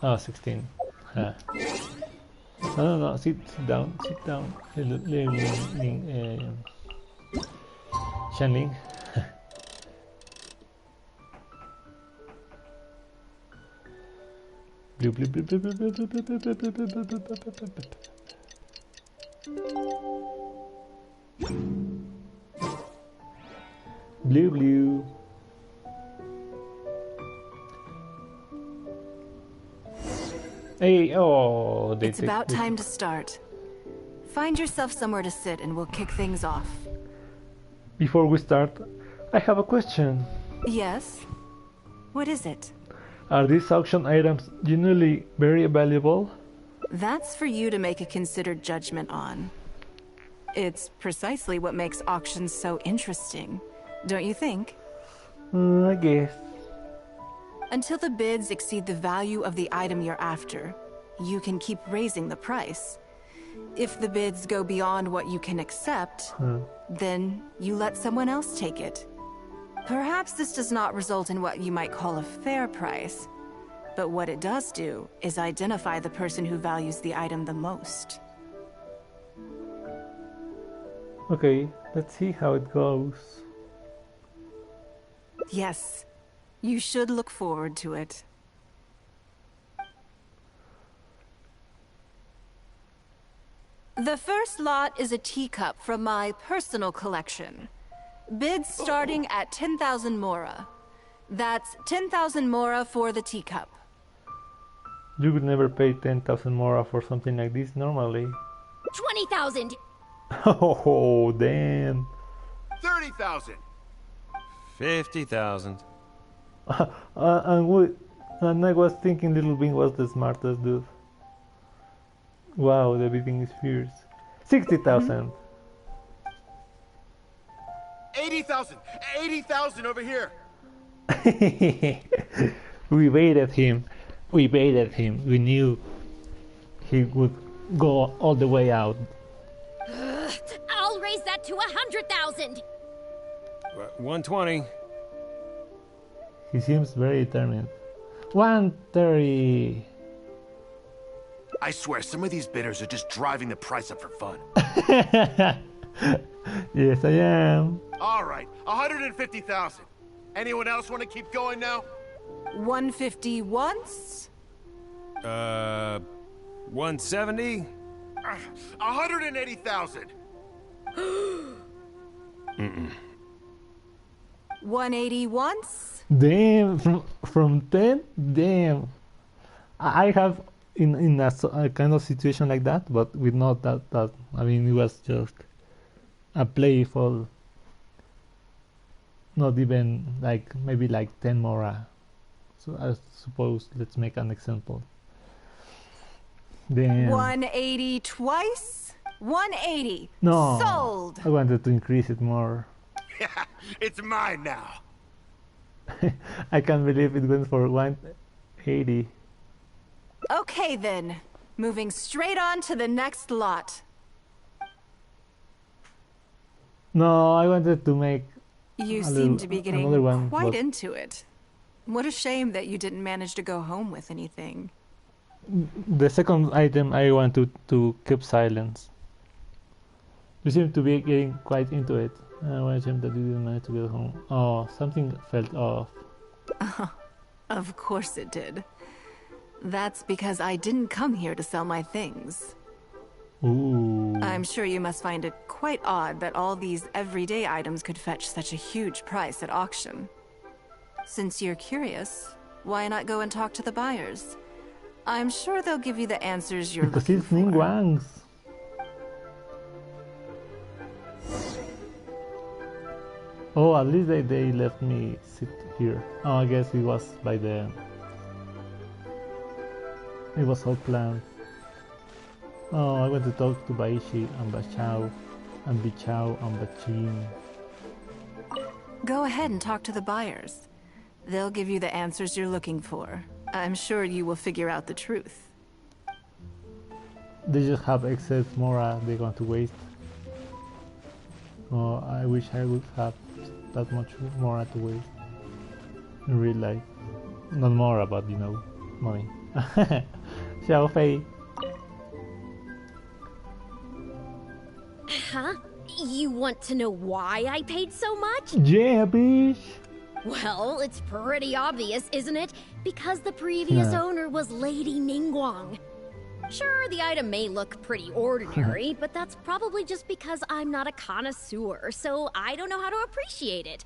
Oh, 16. Huh. No, sit down, sit down. Shanling. Blue, blue, blue, blue, blue, blue, blue, blue, blue, blue, blue, blue, blue, blue, blue, blue. Blue, blue. Hey, oh, it's about time to start. Find yourself somewhere to sit and we'll kick things off. Before we start, I have a question. Yes? What is it? Are these auction items genuinely very valuable? That's for you to make a considered judgment on. It's precisely what makes auctions so interesting, don't you think? I guess. Until the bids exceed the value of the item you're after, you can keep raising the price. If the bids go beyond what you can accept, then you let someone else take it. Perhaps this does not result in what you might call a fair price, but what it does do is identify the person who values the item the most. Okay, let's see how it goes. Yes, you should look forward to it. The first lot is a teacup from my personal collection. Bids starting at 10,000 mora. That's 10,000 mora for the teacup. You would never pay 10,000 mora for something like this normally. 20,000. Oh, damn. 30,000. 50,000. And I was thinking Little Bing was the smartest dude. Wow, the bidding is fierce. 60,000. 80,000. 80,000 over here. We baited him. We baited him. We knew he would go all the way out. I'll raise that to 100,000. 120. He seems very determined. 130. I swear, some of these bidders are just driving the price up for fun. Yes, I am. All right, 150,000. Anyone else want to keep going now? 150 once? 170? 180,000. 180 once? Damn, from 10? Damn. I have in a kind of situation like that, but with not that I mean, it was just a playful, not even like maybe like 10 mora. So I suppose let's make an example. Damn. 180 twice? 180. No. Sold. I wanted to increase it more. Yeah, it's mine now. I can't believe it went for 180. Okay then. Moving straight on to the next lot. No, I wanted to make You seem to be getting one, quite into it. What a shame that you didn't manage to go home with anything. the second item I want to keep silence. You seem to be getting quite into it. I want him that you didn't manage to get home. Oh, something felt off. Of course it did. That's because I didn't come here to sell my things. Ooh. I'm sure you must find it quite odd that all these everyday items could fetch such a huge price at auction. Since you're curious, why not go and talk to the buyers? I'm sure they'll give you the answers you're Because looking it's for. Ningguang's. Oh, at least they left me sit here. Oh, I guess it was by the... It was all planned. Oh, I want to talk to Baishi and Bachao and Bichao and Bachin. Go ahead and talk to the buyers. They'll give you the answers you're looking for. I'm sure you will figure out the truth. They just have excess mora they want to waste. Oh, I wish I would have that much mora to waste in real life. Not mora, but you know, money. Xiao Fei. Huh? You want to know why I paid so much? Yeah, bitch. Well, it's pretty obvious, isn't it? Because the previous Yeah. owner was Lady Ningguang. Sure, the item may look pretty ordinary, but that's probably just because I'm not a connoisseur, so I don't know how to appreciate it.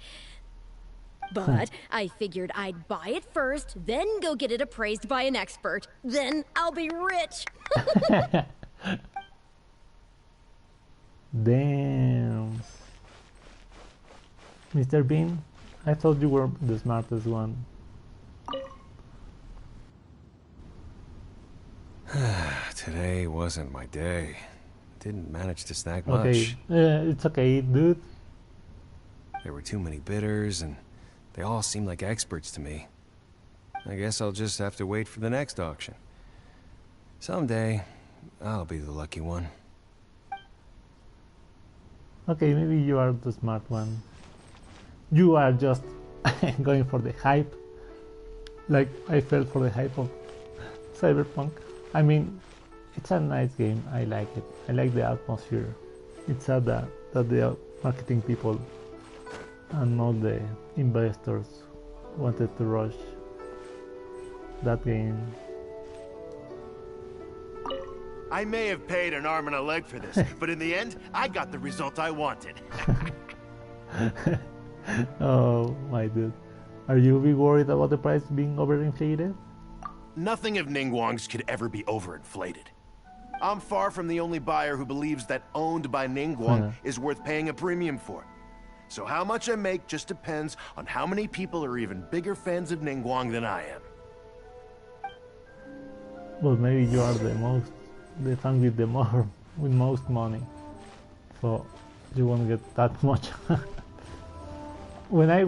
But I figured I'd buy it first, then go get it appraised by an expert. Then I'll be rich. Damn. Mr. Bean, I thought you were the smartest one. Today wasn't my day. Didn't manage to snag Okay, much. it's okay, dude. There were too many bidders, and they all seemed like experts to me. I guess I'll just have to wait for the next auction. Someday, I'll be the lucky one. Okay, maybe you are the smart one. You are just going for the hype. Like I felt for the hype of Cyberpunk. I mean, it's a nice game. I like it. I like the atmosphere. It's sad that the marketing people and all the investors wanted to rush that game. I may have paid an arm and a leg for this, but in the end, I got the result I wanted. Oh my dude. Are you be worried about the price being overinflated? Nothing of Ningguang's could ever be overinflated. I'm far from the only buyer who believes that owned by Ningguang is worth paying a premium for. So how much I make just depends on how many people are even bigger fans of Ningguang than I am. Well, maybe you are the fan with the more, with most money, so you won't get that much. When I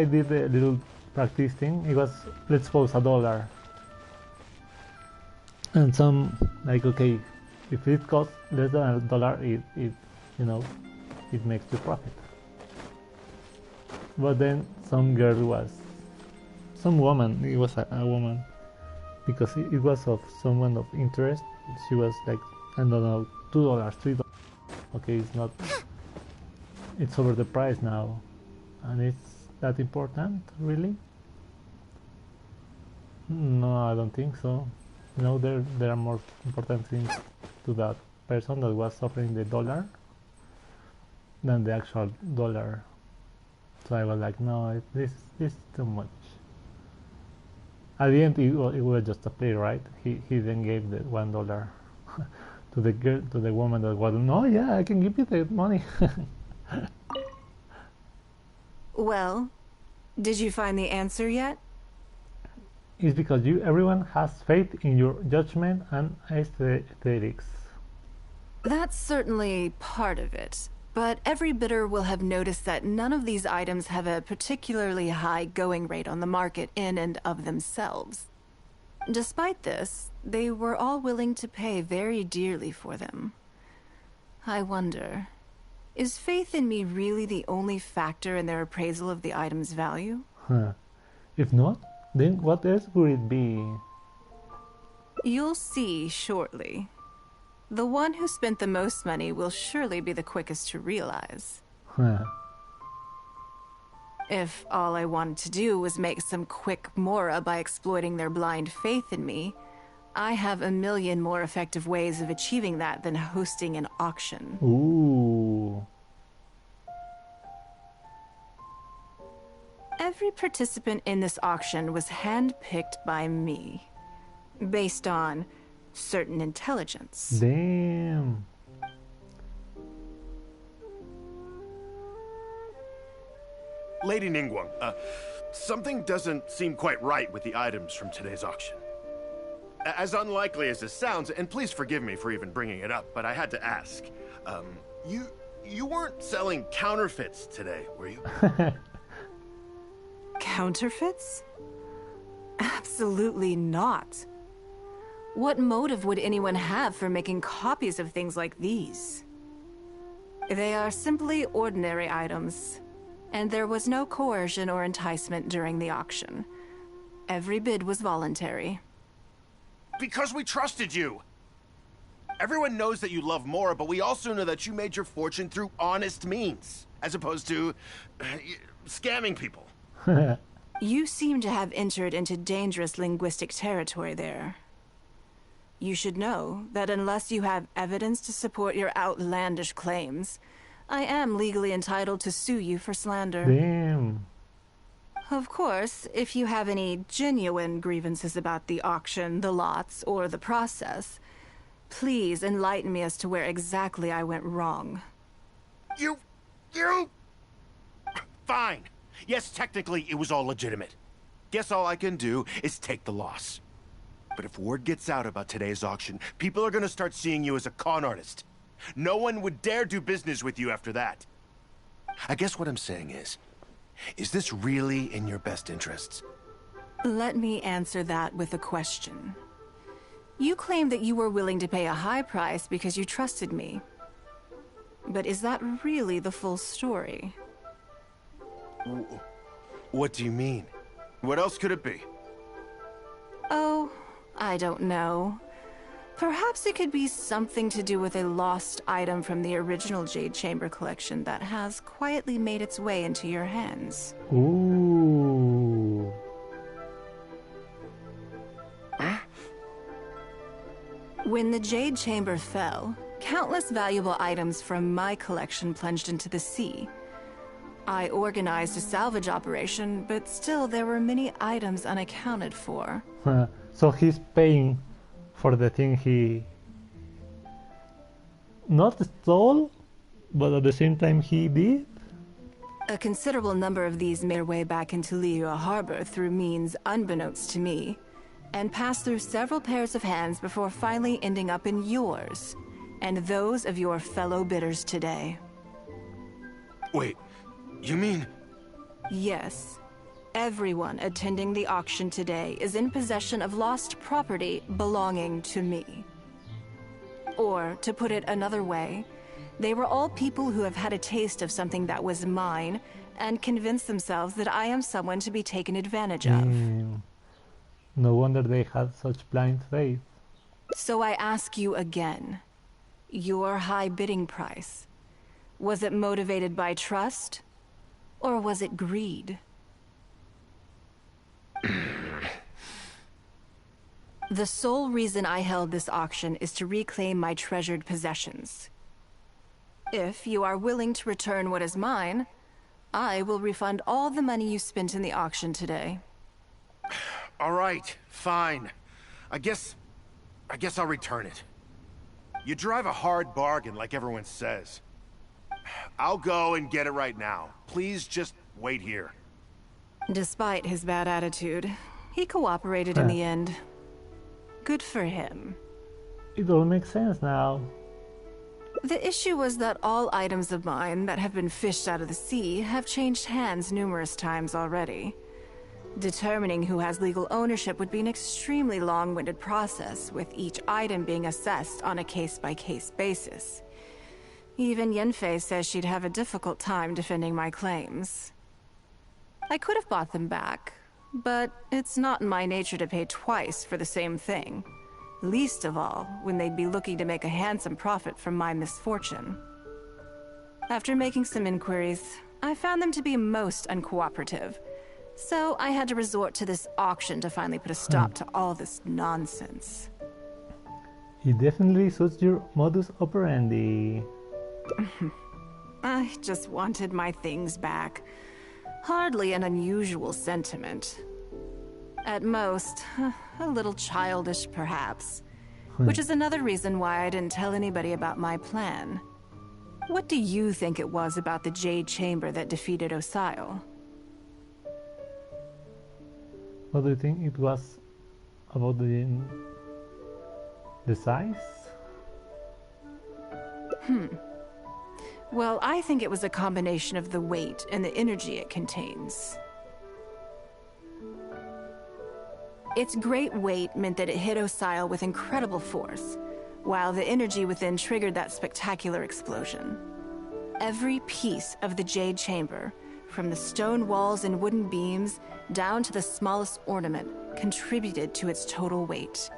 did the little practice thing, it was, let's suppose, $1, and some like, okay, if it costs less than $1, it you know, it makes you profit. But then some woman, it was a woman, because it was of someone of interest. She was like, I don't know, $2, $3. Okay, it's not, it's over the price now, and it's that important, really? No, I don't think so. You know, there are more important things to that person that was offering the $1 than the actual dollar. So I was like, no, this is too much. At the end, it was just a play, right? He then gave the $1 to the girl, to the woman that was, no, yeah, I can give you the money. Well, did you find the answer yet? It's because everyone has faith in your judgment and aesthetics. That's certainly part of it. But every bidder will have noticed that none of these items have a particularly high going rate on the market in and of themselves. Despite this, they were all willing to pay very dearly for them. I wonder, is faith in me really the only factor in their appraisal of the item's value? If not, then what else would it be? You'll see shortly. The one who spent the most money will surely be the quickest to realize. If all I wanted to do was make some quick mora by exploiting their blind faith in me, I have a million more effective ways of achieving that than hosting an auction. Ooh. Every participant in this auction was handpicked by me, based on certain intelligence. Damn. Lady Ningguang, something doesn't seem quite right with the items from today's auction. As unlikely as this sounds, and please forgive me for even bringing it up, but I had to ask. You weren't selling counterfeits today, were you? Counterfeits? Absolutely not. What motive would anyone have for making copies of things like these? They are simply ordinary items, and there was no coercion or enticement during the auction. Every bid was voluntary. Because we trusted you. Everyone knows that you love Mora, but we also know that you made your fortune through honest means, as opposed to scamming people. You seem to have entered into dangerous linguistic territory there. You should know that unless you have evidence to support your outlandish claims, I am legally entitled to sue you for slander. Damn. Of course, if you have any genuine grievances about the auction, the lots, or the process, please enlighten me as to where exactly I went wrong. You... Fine. Yes, technically it was all legitimate. Guess all I can do is take the loss. But if word gets out about today's auction, people are gonna start seeing you as a con artist. No one would dare do business with you after that. I guess what I'm saying is this really in your best interests? Let me answer that with a question. You claim that you were willing to pay a high price because you trusted me. But is that really the full story? What do you mean? What else could it be? Oh, I don't know. Perhaps it could be something to do with a lost item from the original Jade Chamber collection that has quietly made its way into your hands. Ooh. When the Jade Chamber fell, countless valuable items from my collection plunged into the sea. I organized a salvage operation, but still there were many items unaccounted for. So he's paying for the thing he not stole, but at the same time he did? A considerable number of these made their way back into Liyue Harbor through means unbeknownst to me, and passed through several pairs of hands before finally ending up in yours, and those of your fellow bidders today. Wait, you mean... Yes. Everyone attending the auction today is in possession of lost property belonging to me. Or, to put it another way, they were all people who have had a taste of something that was mine and convinced themselves that I am someone to be taken advantage of. No wonder they had such blind faith. So I ask you again, your high bidding price, was it motivated by trust, or was it greed? The sole reason I held this auction is to reclaim my treasured possessions. If you are willing to return what is mine, I will refund all the money you spent in the auction today. All right, fine. I guess I'll return it. You drive a hard bargain like everyone says. I'll go and get it right now. Please just wait here. Despite his bad attitude, he cooperated in the end. Good for him. It all makes sense now. The issue was that all items of mine that have been fished out of the sea have changed hands numerous times already. Determining who has legal ownership would be an extremely long-winded process, with each item being assessed on a case-by-case basis. Even Yenfei says she'd have a difficult time defending my claims. I could have bought them back, but it's not in my nature to pay twice for the same thing. Least of all, when they'd be looking to make a handsome profit from my misfortune. After making some inquiries, I found them to be most uncooperative. So I had to resort to this auction to finally put a stop to all this nonsense. It definitely suits your modus operandi. I just wanted my things back. Hardly an unusual sentiment. At most, a little childish perhaps. Which is another reason why I didn't tell anybody about my plan. What do you think it was about the Jade Chamber that defeated Osile? What do you think it was about the size? Well, I think it was a combination of the weight and the energy it contains. Its great weight meant that it hit Osile with incredible force, while the energy within triggered that spectacular explosion. Every piece of the Jade Chamber, from the stone walls and wooden beams down to the smallest ornament, contributed to its total weight.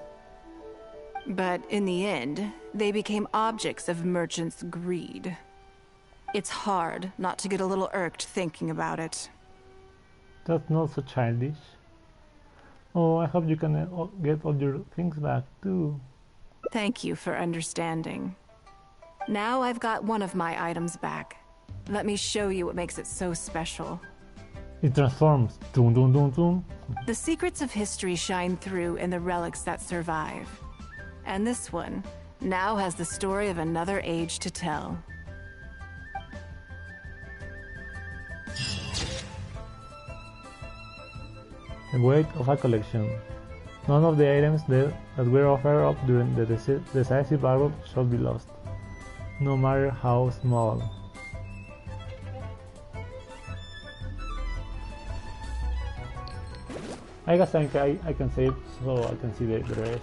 But in the end, they became objects of merchants' greed. It's hard not to get a little irked thinking about it. That's not so childish. Oh, I hope you can get all your things back too. Thank you for understanding. Now I've got one of my items back. Let me show you what makes it so special. It transforms. Dum dum dum dum. The secrets of history shine through in the relics that survive. And this one now has the story of another age to tell. The weight of a collection. None of the items that were offered up during the decisive battle shall be lost, no matter how small. I guess I can save so I can see the rest.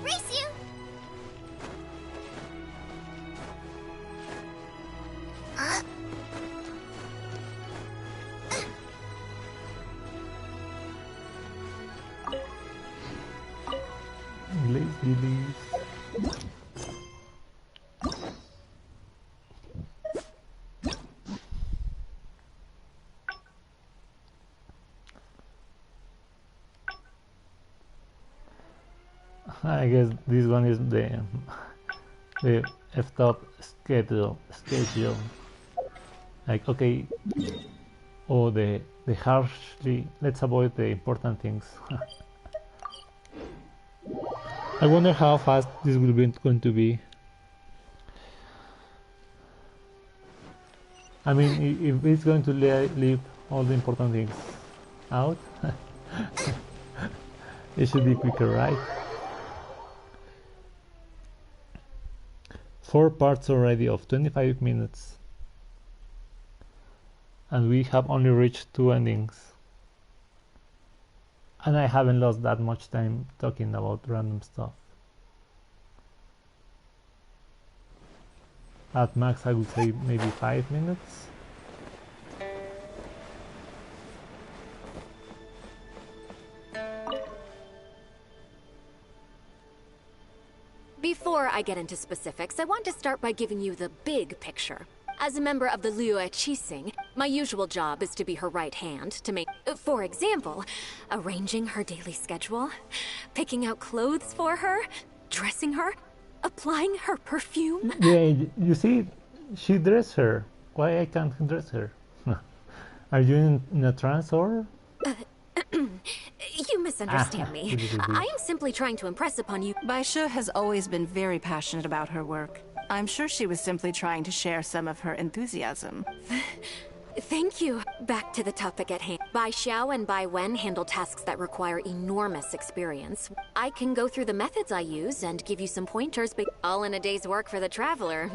Race you! Ladies. I guess this one is the F-top schedule. Like, okay, or the harshly. Let's avoid the important things. I wonder how fast this will be going to be. I mean, if it's going to leave all the important things out, it should be quicker, right? 4 parts already of 25 minutes. And we have only reached 2 endings. And I haven't lost that much time talking about random stuff. At max I would say maybe 5 minutes. Before I get into specifics, I want to start by giving you the big picture. As a member of the Liyue Qixing, my usual job is to be her right hand to make, for example, arranging her daily schedule, picking out clothes for her, dressing her, applying her perfume. Yeah, you see, she dressed her. Why I can't dress her? Are you in a trance or? You misunderstand me. I am simply trying to impress upon you. Baisha has always been very passionate about her work. I'm sure she was simply trying to share some of her enthusiasm. Thank you. Back to the topic at hand. Bai Xiao and Bai Wen handle tasks that require enormous experience. I can go through the methods I use and give you some pointers, but all in a day's work for the traveler,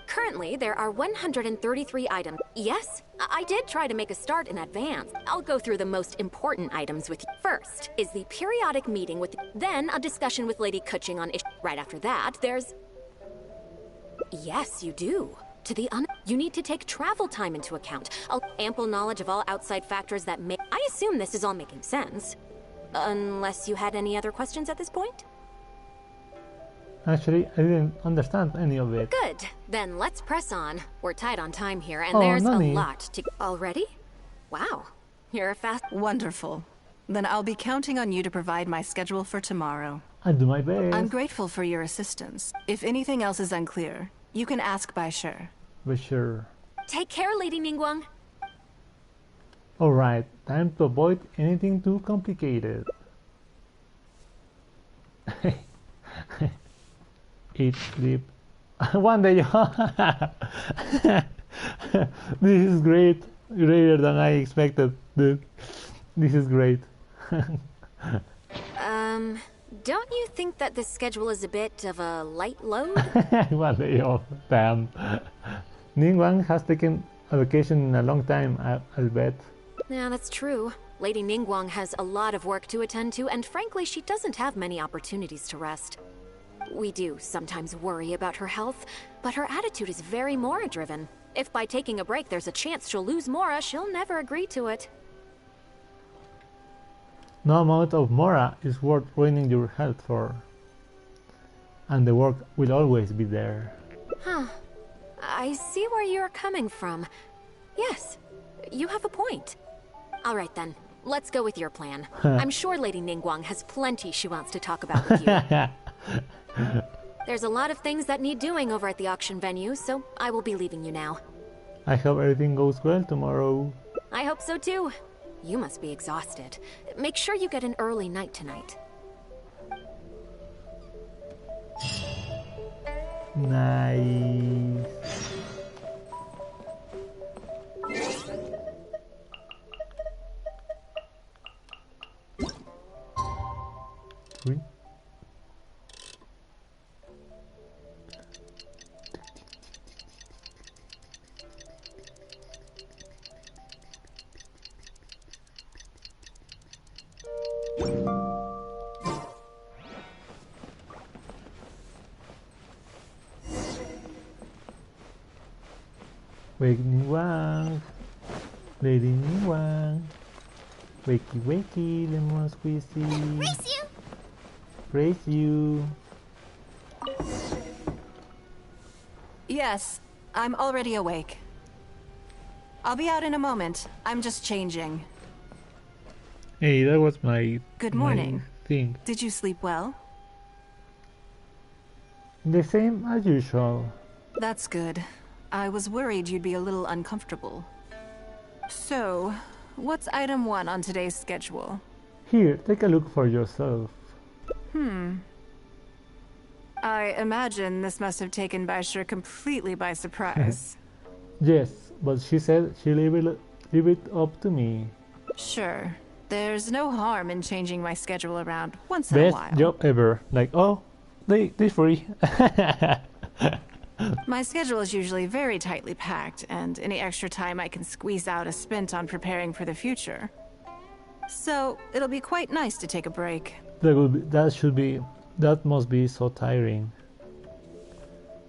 Currently, there are 133 items. Yes, I did try to make a start in advance. I'll go through the most important items with you. First is the periodic meeting with... Then a discussion with Lady Kuching on issues. Right after that, there's... Yes, you do. You need to take travel time into account. Ample knowledge of all outside factors that may... I assume this is all making sense. Unless you had any other questions at this point? Actually, I didn't understand any of it. Good. Then let's press on. We're tight on time here, and there's Nani. a lot to... Already? Wow. You're a fast... Wonderful. Then I'll be counting on you to provide my schedule for tomorrow. I'll do my best. I'm grateful for your assistance. If anything else is unclear, you can ask Baisha. For sure. Take care, Lady Ningguang. Alright, time to avoid anything too complicated. Eat, sleep. One day. This is great. Greater than I expected, dude. This is great. Don't you think that this schedule is a bit of a light load? One day off. Damn. Ningguang has taken a vacation in a long time, I'll bet. Yeah, that's true. Lady Ningguang has a lot of work to attend to, and frankly, she doesn't have many opportunities to rest. We do sometimes worry about her health, but her attitude is very Mora-driven. If by taking a break there's a chance she'll lose Mora, she'll never agree to it. No amount of Mora is worth ruining your health for. And the work will always be there. Huh. I see where you're coming from. Yes, you have a point. All right then, let's go with your plan. I'm sure Lady Ningguang has plenty she wants to talk about with you. There's a lot of things that need doing over at the auction venue, so I will be leaving you now. I hope everything goes well tomorrow. I hope so too. You must be exhausted. Make sure you get an early night tonight. Nice. Uy. Wake Ningguang, Lady Ningguang, wakey wakey, lemon squeezy. Race you! Praise you. Yes, I'm already awake. I'll be out in a moment. I'm just changing. Hey, that was my Good morning. my thing. Did you sleep well? The same as usual. That's good. I was worried you'd be a little uncomfortable. So, what's item 1 on today's schedule? Here, take a look for yourself. I imagine this must have taken Baisher completely by surprise. Yes, but she said she'll leave it up to me. Sure. There's no harm in changing my schedule around once in a Best while. job ever. Like, oh, they free. My schedule is usually very tightly packed, and any extra time I can squeeze out is spent on preparing for the future. So, it'll be quite nice to take a break. That must be so tiring.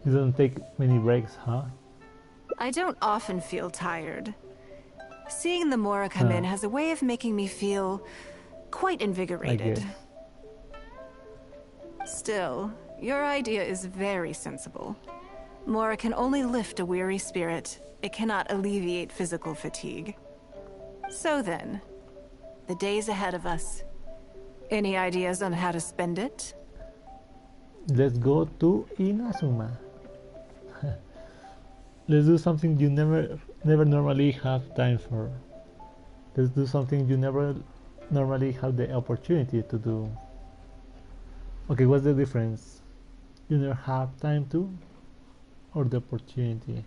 You don't take many breaks, huh? I don't often feel tired. Seeing the Mora come in has a way of making me feel quite invigorated. Still, your idea is very sensible. Mora can only lift a weary spirit. It cannot alleviate physical fatigue. So then, the days ahead of us. Any ideas on how to spend it? Let's go to Inazuma. Let's do something you never normally have time for. Let's do something you never normally have the opportunity to do. Okay, what's the difference? You never have time to, or the opportunity?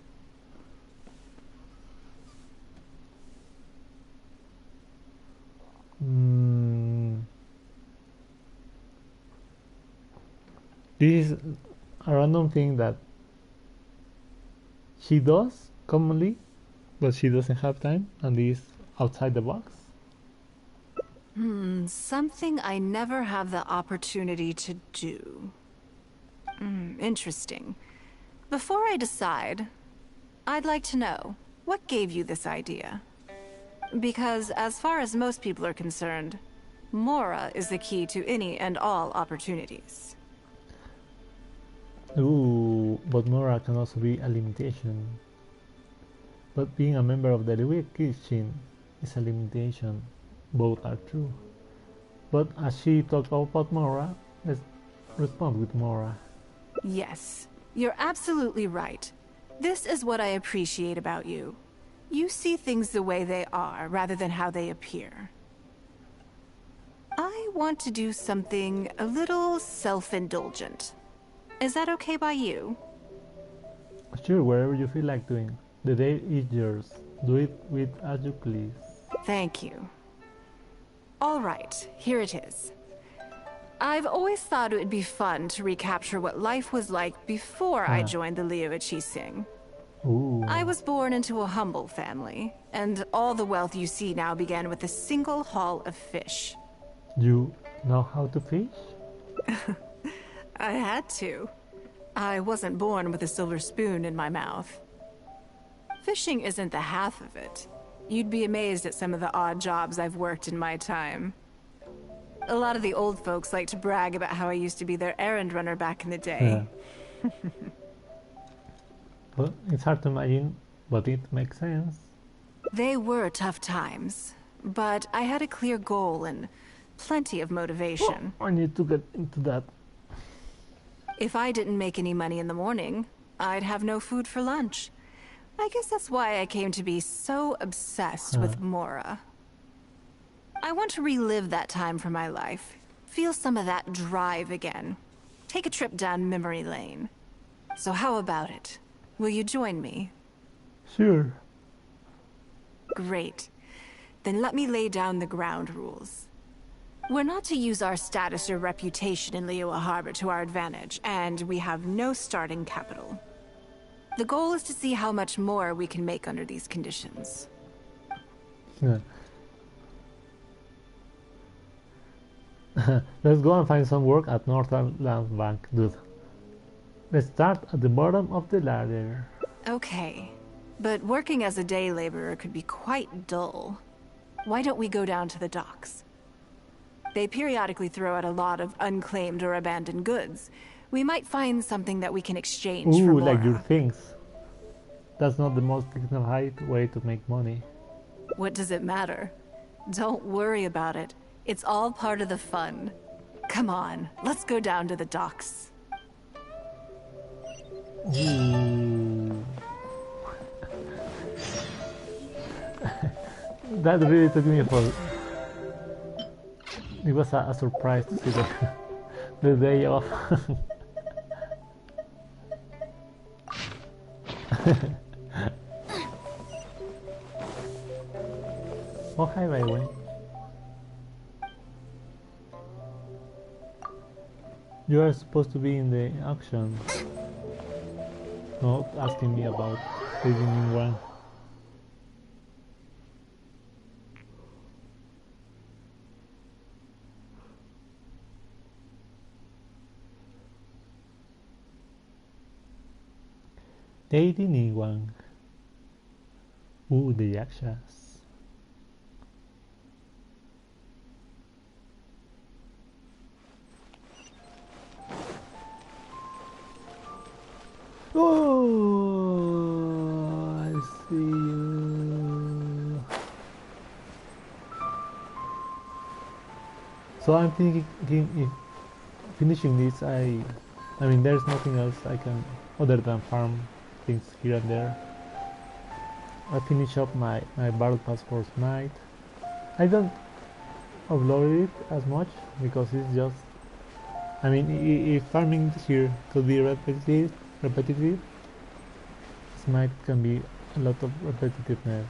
This is a random thing that she does commonly, but she doesn't have time, and is outside the box. Something I never have the opportunity to do. Interesting. Before I decide, I'd like to know, what gave you this idea? Because as far as most people are concerned, Mora is the key to any and all opportunities. Ooh, but Mora can also be a limitation. But being a member of the Genshin is a limitation. Both are true. But as she talked about Mora, let's respond with Mora. Yes, you're absolutely right. This is what I appreciate about you. You see things the way they are, rather than how they appear. I want to do something a little self-indulgent. Is that okay by you? Sure, wherever you feel like doing. The day is yours. Do it with as you please. Thank you. All right, here it is. I've always thought it would be fun to recapture what life was like before I joined the Liu Sing. Ooh. I was born into a humble family, and all the wealth you see now began with a single haul of fish. You know how to fish? I had to. I wasn't born with a silver spoon in my mouth. Fishing isn't the half of it. You'd be amazed at some of the odd jobs I've worked in my time. A lot of the old folks like to brag about how I used to be their errand runner back in the day. Yeah. Well, it's hard to imagine, but it makes sense. They were tough times, but I had a clear goal and plenty of motivation. I need to get into that. If I didn't make any money in the morning, I'd have no food for lunch. I guess that's why I came to be so obsessed with Mora. I want to relive that time from my life. Feel some of that drive again. Take a trip down memory lane. So how about it? Will you join me? Sure. Great. Then let me lay down the ground rules. We're not to use our status or reputation in Liyue Harbor to our advantage, and we have no starting capital. The goal is to see how much more we can make under these conditions. Yeah. Let's go and find some work at Northern Land Bank, dude. Let's start at the bottom of the ladder. Okay, but working as a day laborer could be quite dull. Why don't we go down to the docks? They periodically throw out a lot of unclaimed or abandoned goods. We might find something that we can exchange for Ooh, Mora. like your things. That's not the most dignified way to make money. What does it matter? Don't worry about it. It's all part of the fun. Come on, let's go down to the docks. Ooh. That really took me for... It was a surprise to see the day off. Oh, hi, by the way. You are supposed to be in the auction. Not asking me about Lady Ningguang. Lady Ningguang. Ooh, the yakshas. Oh, I see you. So I'm thinking if finishing this, I mean, there's nothing else I can other than farm things here and there. I finish up my battle pass for Smite. I don't upload it as much because it's just, I mean, if farming here could be repetitive, Smite can be a lot of repetitiveness,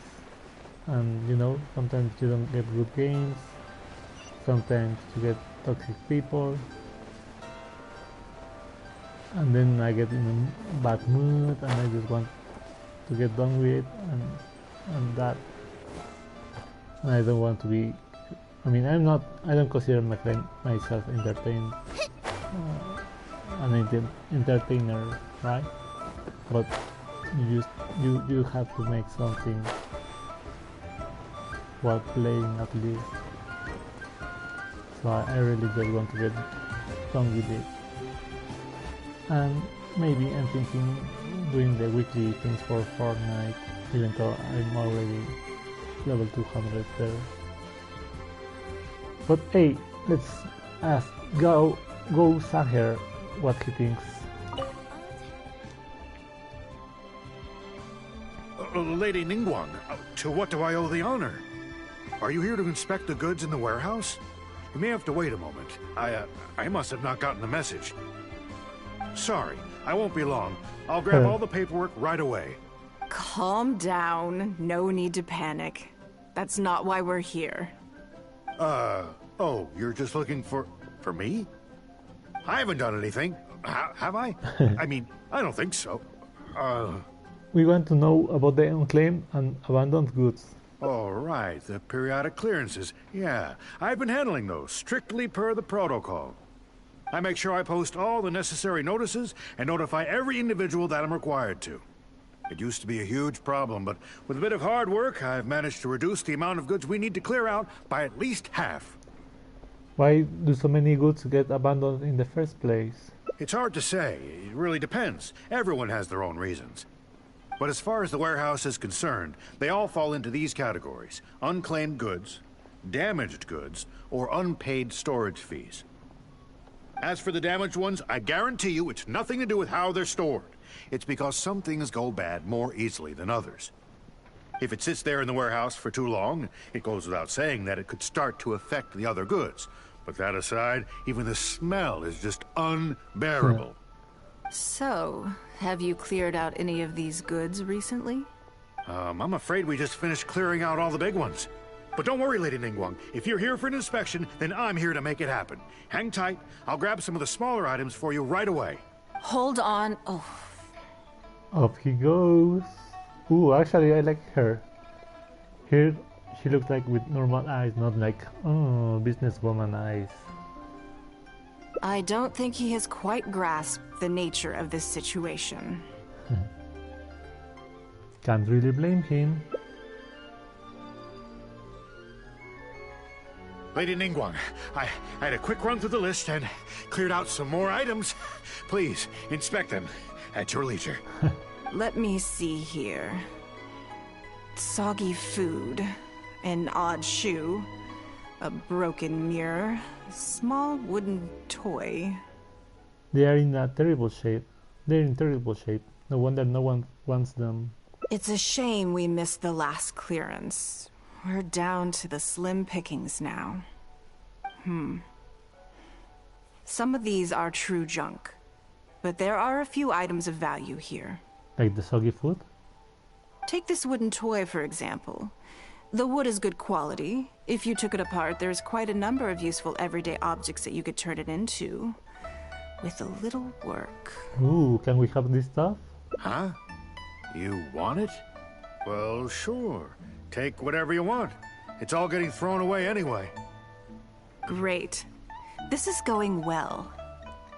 and you know, sometimes you don't get good games, sometimes you get toxic people, and then I get in a bad mood and I just want to get done with it, and that, and I don't want to be, I mean, I don't consider myself entertained, an entertainer, right? But you have to make something while playing at least. So I really just want to get done with it. And maybe I'm thinking doing the weekly things for Fortnite, even though I'm already level 200 there. But hey, let's ask Go Saher what he thinks. Lady Ningguang, to what do I owe the honor? Are you here to inspect the goods in the warehouse? You may have to wait a moment. I must have not gotten the message. Sorry, I won't be long. I'll grab all the paperwork right away. Calm down. No need to panic. That's not why we're here. Oh, you're just looking for me? I haven't done anything. Have I? I mean, I don't think so. We want to know about the unclaimed and abandoned goods. All right, the periodic clearances. Yeah, I've been handling those, strictly per the protocol. I make sure I post all the necessary notices and notify every individual that I'm required to. It used to be a huge problem, but with a bit of hard work, I've managed to reduce the amount of goods we need to clear out by at least half. Why do so many goods get abandoned in the first place? It's hard to say. It really depends. Everyone has their own reasons. But as far as the warehouse is concerned, they all fall into these categories: unclaimed goods, damaged goods, or unpaid storage fees. As for the damaged ones, I guarantee you it's nothing to do with how they're stored. It's because some things go bad more easily than others. If it sits there in the warehouse for too long, it goes without saying that it could start to affect the other goods. But that aside, even the smell is just unbearable. So, have you cleared out any of these goods recently? I'm afraid we just finished clearing out all the big ones. But don't worry, Lady Ningguang. If you're here for an inspection, then I'm here to make it happen. Hang tight. I'll grab some of the smaller items for you right away. Hold on. Oh. Off he goes. Ooh, actually I like her. Here she looks like with normal eyes, not like, oh, businesswoman eyes. I don't think he has quite grasped the nature of this situation. Can't really blame him. Lady Ningguang, I had a quick run through the list and cleared out some more items. Please, inspect them at your leisure. Let me see here. Soggy food, an odd shoe, a broken mirror, a small wooden toy. They are in a terrible shape. They're in terrible shape. No wonder no one wants them. It's a shame we missed the last clearance. We're down to the slim pickings now. Some of these are true junk, but there are a few items of value here. Like the soggy food? Take this wooden toy, for example. The wood is good quality. If you took it apart, there's quite a number of useful everyday objects that you could turn it into. With a little work. Ooh, can we have this stuff? Huh? You want it? Well, sure. Take whatever you want. It's all getting thrown away anyway. Great. This is going well.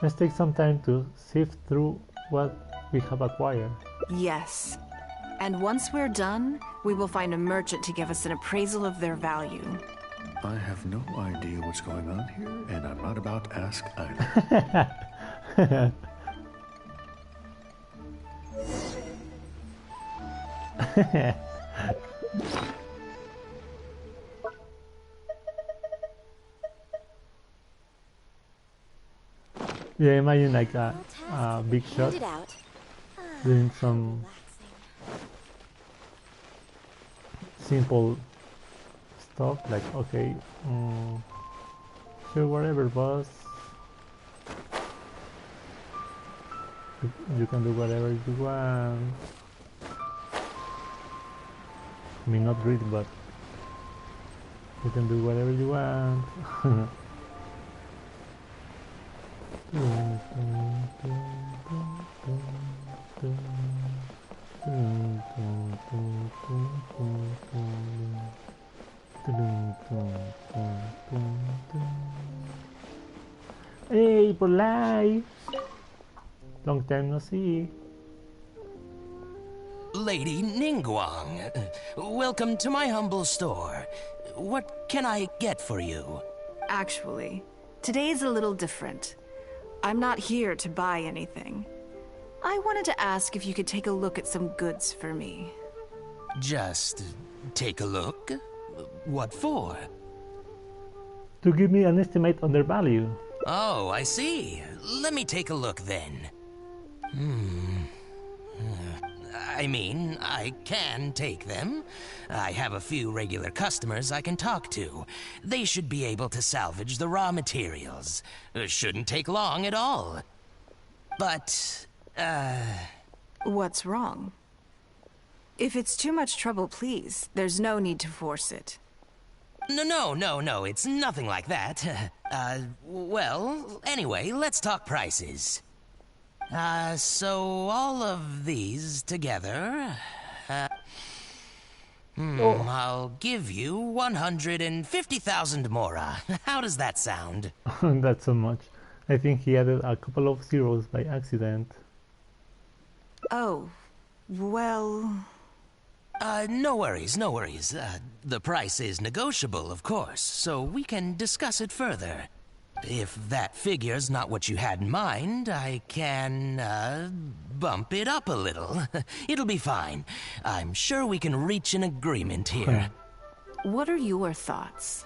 Let's take some time to sift through what we have acquired. Yes. And once we're done, we will find a merchant to give us an appraisal of their value. I have no idea what's going on here, and I'm not about to ask either. Yeah, imagine like a big shot doing some simple stuff like, okay, sure, whatever, boss. You can do whatever you want. I mean, not really, but you can do whatever you want. Hey, Polite! Long time no see. Lady Ningguang, welcome to my humble store. What can I get for you? Actually, today's a little different. I'm not here to buy anything. I wanted to ask if you could take a look at some goods for me. Just take a look? What for? To give me an estimate on their value. Oh, I see. Let me take a look then. I mean, I can take them. I have a few regular customers I can talk to. They should be able to salvage the raw materials. Shouldn't take long at all. But, What's wrong? If it's too much trouble, please, there's no need to force it. No, it's nothing like that. Well, anyway, let's talk prices. So all of these together, I'll give you 150,000 mora. How does that sound? That's so much. I think he added a couple of zeros by accident. Oh, well... No worries, no worries. The price is negotiable, of course, so we can discuss it further. If that figure's not what you had in mind, I can, bump it up a little. It'll be fine. I'm sure we can reach an agreement here. What are your thoughts?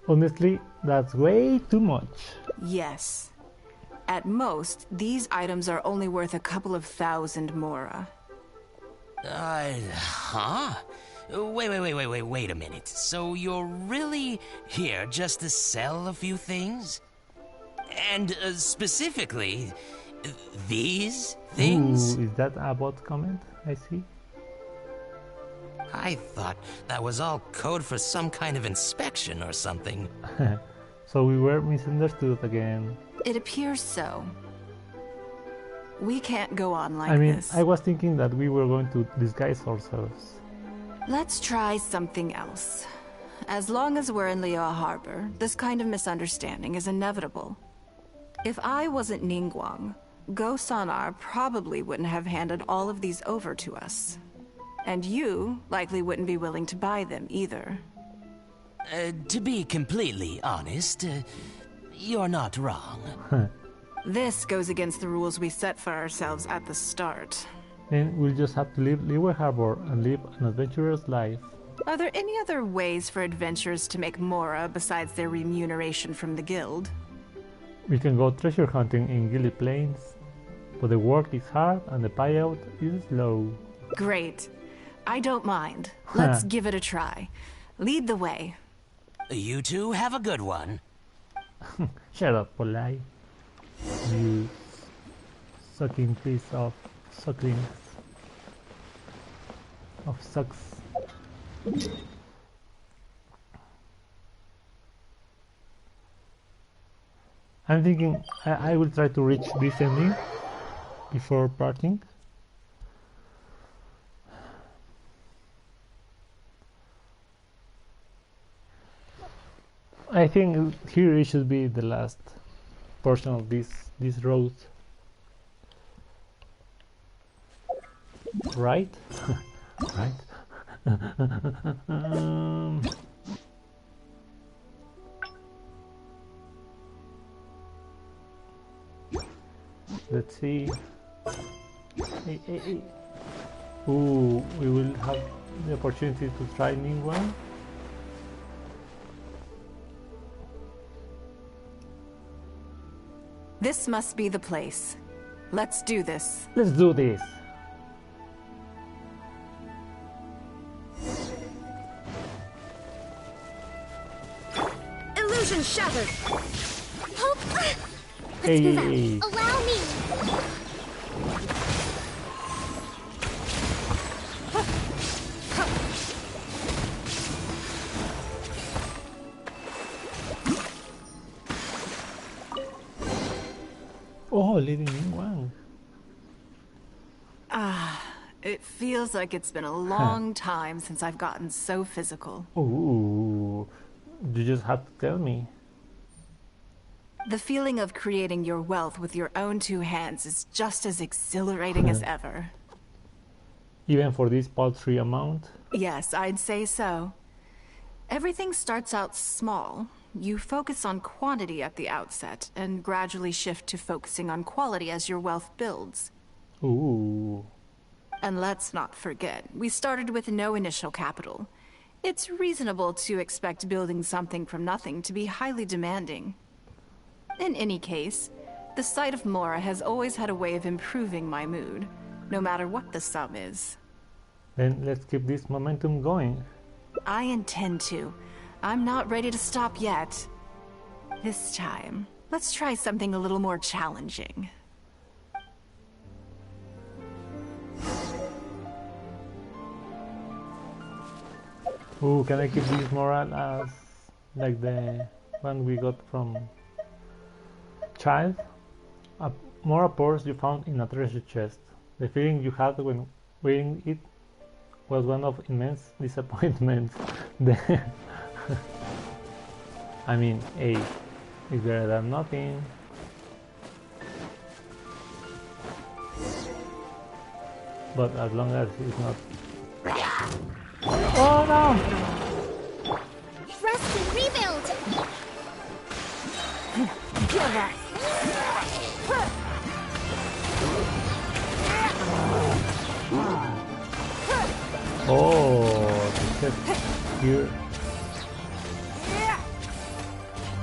Honestly, that's way too much. Yes. At most, these items are only worth a couple of thousand mora. Huh? Wait a minute. So you're really here just to sell a few things? And specifically, these things? Ooh, is that a bot comment? I see. I thought that was all code for some kind of inspection or something. So we were misunderstood again. It appears so. We can't go on like I mean, this. I was thinking that we were going to disguise ourselves. Let's try something else. As long as we're in Liyue Harbor, this kind of misunderstanding is inevitable. If I wasn't Ningguang, Go-Sanar probably wouldn't have handed all of these over to us. And you likely wouldn't be willing to buy them either. To be completely honest, you're not wrong. This goes against the rules we set for ourselves at the start. Then we'll just have to leave Liyue Harbor and live an adventurous life. Are there any other ways for adventurers to make mora besides their remuneration from the guild? We can go treasure hunting in Gilly Plains, but the work is hard and the payout is low. Great. I don't mind. Let's give it a try. Lead the way. You two have a good one. Shut up, Polai. You sucking piece of sucklings. Of sucks. I'm thinking I will try to reach this ending before parting. I think here it should be the last portion of this road. Right? Right? Let's see. Hey. Ooh, we will have the opportunity to try Ningguang. This must be the place. Let's do this. Let's do this. Illusion shattered. Hope. Let's Hey. move out. Allow me. Oh, Lady Ningguang. It feels like it's been a long time since I've gotten so physical. Ooh, you just have to tell me. The feeling of creating your wealth with your own two hands is just as exhilarating as ever. Even for this paltry amount? Yes, I'd say so. Everything starts out small. You focus on quantity at the outset, and gradually shift to focusing on quality as your wealth builds. Ooh. And let's not forget, we started with no initial capital. It's reasonable to expect building something from nothing to be highly demanding. In any case, the sight of Mora has always had a way of improving my mood, no matter what the sum is. Then let's keep this momentum going. I intend to. I'm not ready to stop yet. This time, let's try something a little more challenging. Ooh, can I keep this moral as like the one we got from Child? A moral purse you found in a treasure chest. The feeling you had when wearing it was one of immense disappointment. I mean, hey, it's better than nothing. but as long as it's not... Oh no! Rest and rebuild! Give up. Oh, here.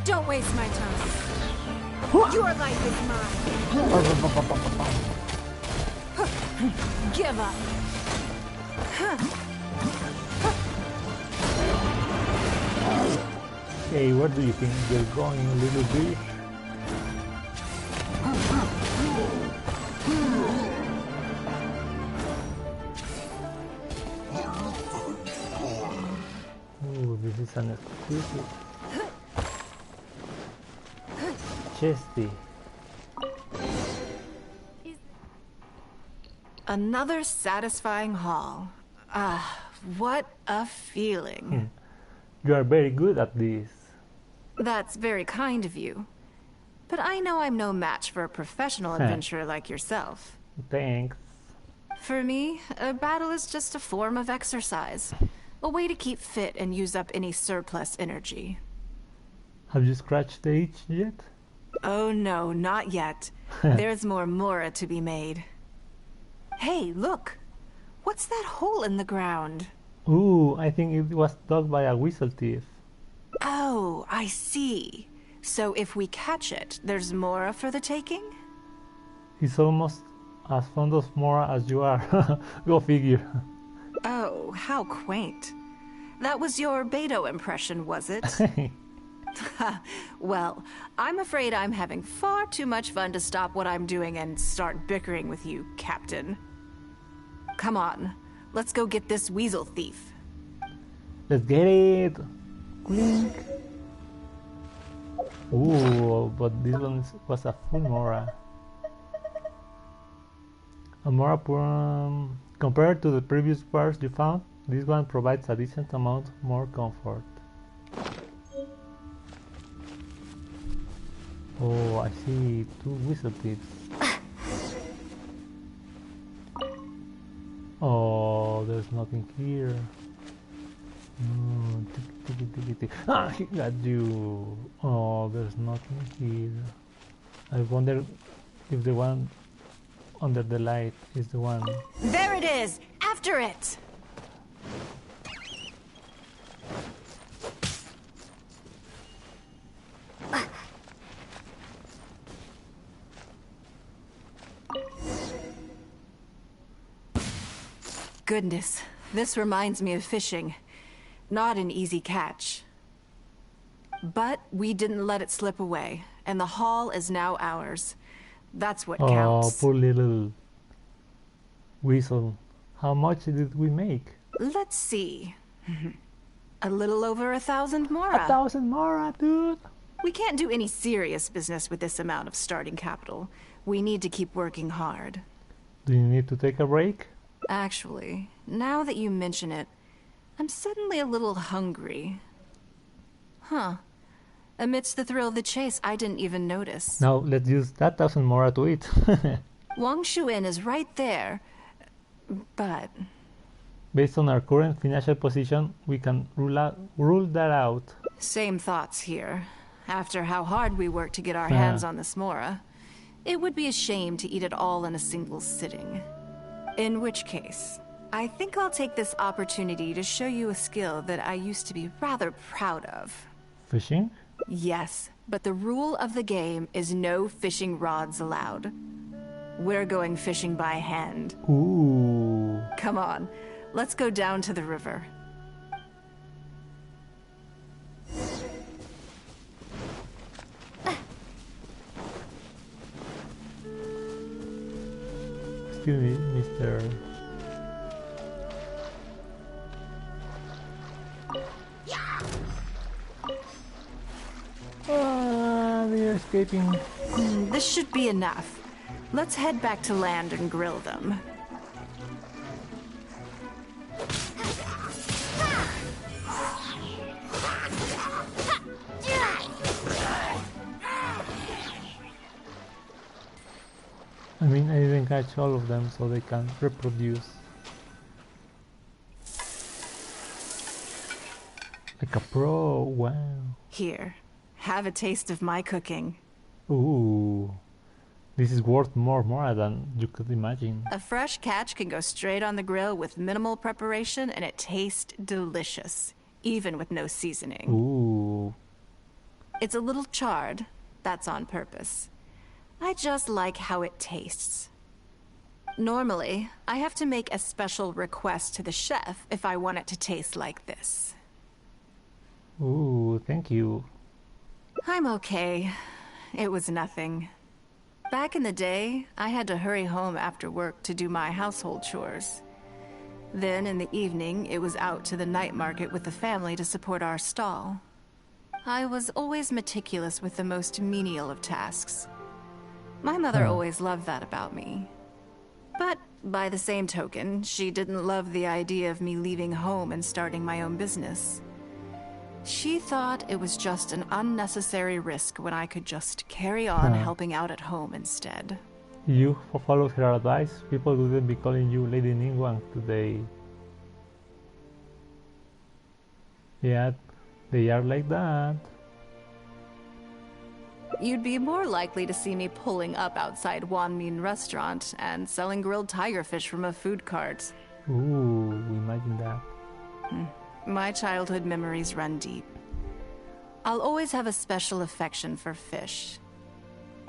Don't waste my time. Your life is mine. Give up. Hey, where do you think you're going, little bitch? Ooh, this is an exquisite chesty. Another satisfying haul. Ah, what a feeling. You are very good at this. That's very kind of you. But I know I'm no match for a professional adventurer like yourself. Thanks. For me, a battle is just a form of exercise. A way to keep fit and use up any surplus energy. Have you scratched the itch yet? Oh no, not yet. There's more Mora to be made. Hey, look! What's that hole in the ground? Ooh, I think it was dug by a whistle thief. Oh, I see. So if we catch it, there's Mora for the taking? He's almost as fond of Mora as you are. Go figure. Oh, how quaint. That was your Beto impression, was it? Well, I'm afraid I'm having far too much fun to stop what I'm doing and start bickering with you, Captain. Come on, let's go get this weasel thief. Let's get it! Clink! Ooh, but this one was a full Mora. A Mora compared to the previous parts you found, this one provides a decent amount more comfort. Oh, I see 2 whistle tips. Oh, there's nothing here. Ah, he got you. Oh, there's nothing here. I wonder if the one under the light is the one. There it is! After it! Goodness, this reminds me of fishing. Not an easy catch. But we didn't let it slip away, and the haul is now ours. That's what counts. Oh, poor little weasel. How much did we make? Let's see. A little over 1,000 Mora. 1,000 Mora, dude! We can't do any serious business with this amount of starting capital. We need to keep working hard. Do you need to take a break? Actually, now that you mention it, I'm suddenly a little hungry. Huh. Amidst the thrill of the chase, I didn't even notice. Now let's use that 1,000 Mora to eat. Wang Shuin is right there, but... Based on our current financial position, we can rule that out. Same thoughts here. After how hard we worked to get our hands on this Mora, it would be a shame to eat it all in a single sitting. In which case, I think I'll take this opportunity to show you a skill that I used to be rather proud of. Fishing? Yes, but the rule of the game is no fishing rods allowed. We're going fishing by hand. Ooh. Come on, let's go down to the river. Excuse me, Mr. Ah, they're escaping. This should be enough. Let's head back to land and grill them. I mean, I didn't catch all of them so they can reproduce. Like a pro, wow. Here, have a taste of my cooking. Ooh, this is worth more than you could imagine. A fresh catch can go straight on the grill with minimal preparation and it tastes delicious, even with no seasoning. Ooh. It's a little charred, that's on purpose. I just like how it tastes. Normally, I have to make a special request to the chef if I want it to taste like this. Ooh, thank you. I'm okay. It was nothing. Back in the day, I had to hurry home after work to do my household chores. Then in the evening, it was out to the night market with the family to support our stall. I was always meticulous with the most menial of tasks. My mother always loved that about me. But by the same token, she didn't love the idea of me leaving home and starting my own business. She thought it was just an unnecessary risk when I could just carry on helping out at home instead. You followed her advice, people wouldn't be calling you Lady Ningguang today. Yeah, they are like that. You'd be more likely to see me pulling up outside Wanmin restaurant and selling grilled tiger fish from a food cart. Ooh, imagine that. My childhood memories run deep. I'll always have a special affection for fish.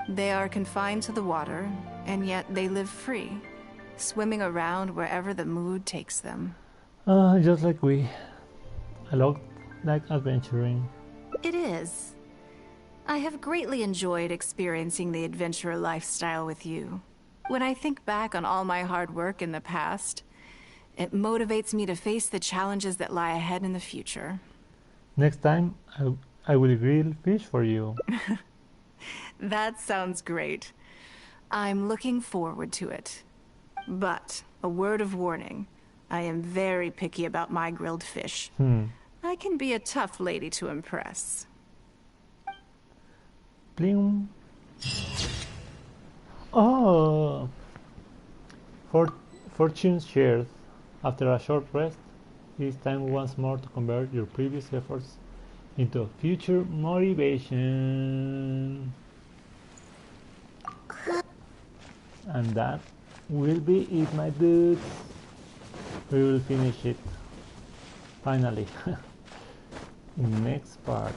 They are confined to the water, and yet they live free, swimming around wherever the mood takes them. Just like we. I love like adventuring. It is. I have greatly enjoyed experiencing the adventurer lifestyle with you. When I think back on all my hard work in the past, it motivates me to face the challenges that lie ahead in the future. Next time, I will grill fish for you. That sounds great. I'm looking forward to it. But, a word of warning, I am very picky about my grilled fish. I can be a tough lady to impress. Bling. Oh! Fortune shares. After a short rest, it is time once more to convert your previous efforts into future motivation. And that will be it, my dudes. We will finish it finally in the next part.